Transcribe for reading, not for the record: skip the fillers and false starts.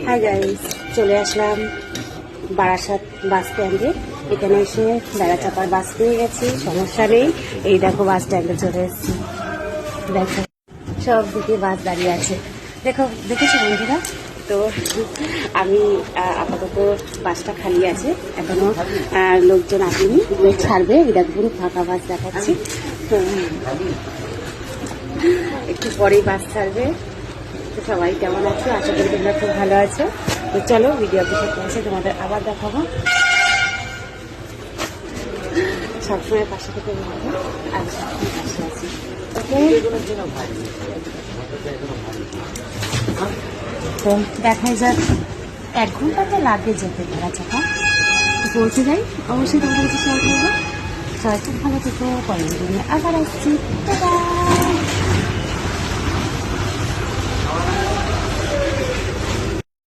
Hi guys, চলে আসলাম বারাসাত বাস স্ট্যান্ডে। এখানে এসে বেড়া চাপার বাস পেয়ে গেছি, সমস্যা নেই। এই দেখো বাস স্ট্যান্ডে চলে এসেছি, দেখো সব দিকে বাস দাঁড়িয়ে আছে। দেখেছো বন্ধুরা? তো আমি আপাতত বাসটা খালি আছে, এখনো লোকজন আসেনি, লোক ছাড়বে। এই দেখো পুরো ফাঁকা বাস দেখাচ্ছি, একটু পরেই বাস ছাড়বে। তো সবাই কেমন আছো? আশা করি তোমরা খুব ভালো আছো। তো চলো ভিডিও অফিসে পৌঁছে তোমাদের আবার দেখাবো। সবসময় পাশে থেকে বলবো, আর সবসময় পাশে আছি। তো দেখাই যাক, 1 ঘন্টা তো লাগে যেতে বেড়া চাপা। পৌঁছে যাই, অবশ্যই তোমাদের কাছে শেয়ার করবো। সবাই খুব ভালো থেকো, পরের দিনে আবার আসছি।